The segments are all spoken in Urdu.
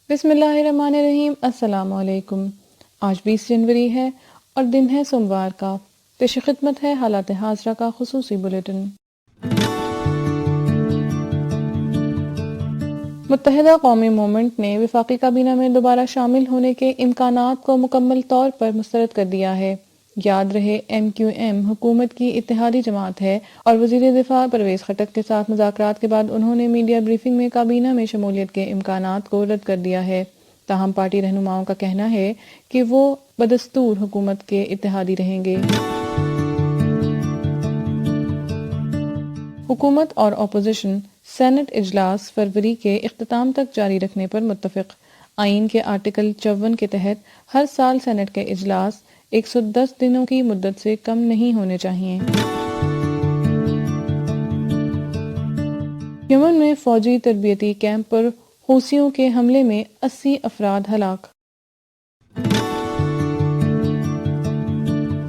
بسم اللہ الرحمن الرحیم۔ السلام علیکم۔ آج 20 جنوری ہے اور دن ہے سوموار کا۔ پیش خدمت ہے حالات حاضرہ کا خصوصی بلیٹن۔ متحدہ قومی موومنٹ نے وفاقی کابینہ میں دوبارہ شامل ہونے کے امکانات کو مکمل طور پر مسترد کر دیا ہے۔ یاد رہے ایم کیو ایم حکومت کی اتحادی جماعت ہے اور وزیر دفاع پرویز خٹک کے ساتھ مذاکرات کے بعد انہوں نے میڈیا بریفنگ میں کابینہ میں شمولیت کے امکانات کو رد کر دیا ہے۔ تاہم پارٹی رہنماؤں کا کہنا ہے کہ وہ بدستور حکومت کے اتحادی رہیں گے۔ حکومت اور اپوزیشن سینٹ اجلاس فروری کے اختتام تک جاری رکھنے پر متفق۔ آئین کے آرٹیکل 54 کے تحت ہر سال سینٹ کے اجلاس 110 دنوں کی مدت سے کم نہیں ہونے چاہیے۔ یمن میں فوجی تربیتی کیمپ پر حوثیوں کے حملے میں 80 افراد ہلاک۔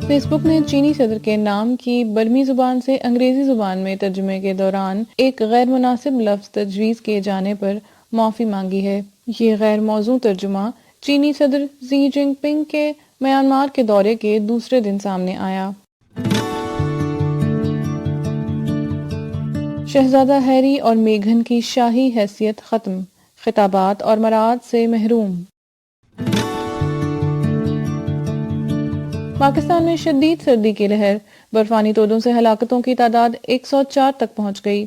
فیس بک نے چینی صدر کے نام کی برمی زبان سے انگریزی زبان میں ترجمے کے دوران ایک غیر مناسب لفظ تجویز کیے جانے پر معافی مانگی ہے۔ یہ غیر موزوں ترجمہ چینی صدر ژی جن پنگ کے میانمار کے دورے کے دوسرے دن سامنے آیا۔ شہزادہ ہیری اور میگھن کی شاہی حیثیت ختم، خطابات اور مراعات سے محروم۔ پاکستان میں شدید سردی کی لہر، برفانی تودوں سے ہلاکتوں کی تعداد 104 تک پہنچ گئی۔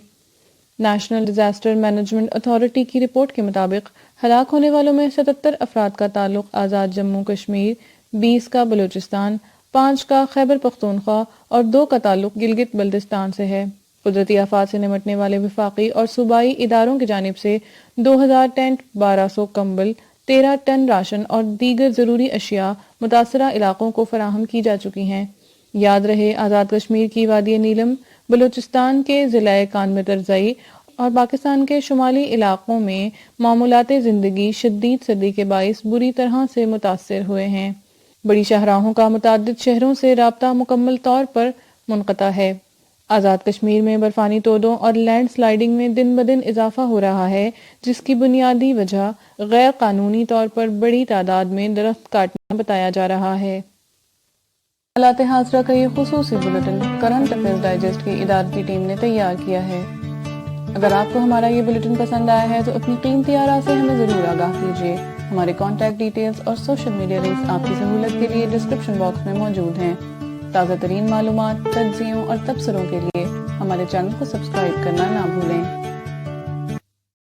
نیشنل ڈیزاسٹر مینجمنٹ اتھارٹی کی رپورٹ کے مطابق ہلاک ہونے والوں میں 77 افراد کا تعلق آزاد جموں کشمیر، 20 کا بلوچستان، 5 کا خیبر پختونخوا اور 2 کا تعلق گلگت بلتستان سے ہے۔ قدرتی آفات سے نمٹنے والے وفاقی اور صوبائی اداروں کی جانب سے 2000 ٹینٹ، 1200 کمبل، 13 ٹن راشن اور دیگر ضروری اشیاء متاثرہ علاقوں کو فراہم کی جا چکی ہیں۔ یاد رہے آزاد کشمیر کی وادی نیلم، بلوچستان کے ضلع کان ترزئی اور پاکستان کے شمالی علاقوں میں معمولات زندگی شدید سردی کے باعث بری طرح سے متاثر ہوئے ہیں۔ بڑی شاہراہوں کا متعدد شہروں سے رابطہ مکمل طور پر منقطع ہے۔ آزاد کشمیر میں برفانی تودوں اور لینڈ سلائیڈنگ میں دن بدن اضافہ ہو رہا ہے، جس کی بنیادی وجہ غیر قانونی طور پر بڑی تعداد میں درخت کاٹنا بتایا جا رہا ہے۔ حالات حاضرہ کا یہ خصوصی بلیٹن کرنٹ افیئرز ڈائجسٹ کی ادارتی ٹیم نے تیار کیا ہے۔ اگر آپ کو ہمارا یہ بلیٹن پسند آیا ہے تو اپنی قیمتی آراء سے ہمیں ضرور آگاہ کیجیے۔ ہمارے کانٹیکٹ ڈیٹیلز اور سوشل میڈیا لنکس آپ کی سہولت کے لیے ڈسکرپشن باکس میں موجود ہیں۔ تازہ ترین معلومات، تجزیوں اور تبصروں کے لیے ہمارے چینل کو سبسکرائب کرنا نہ بھولیں۔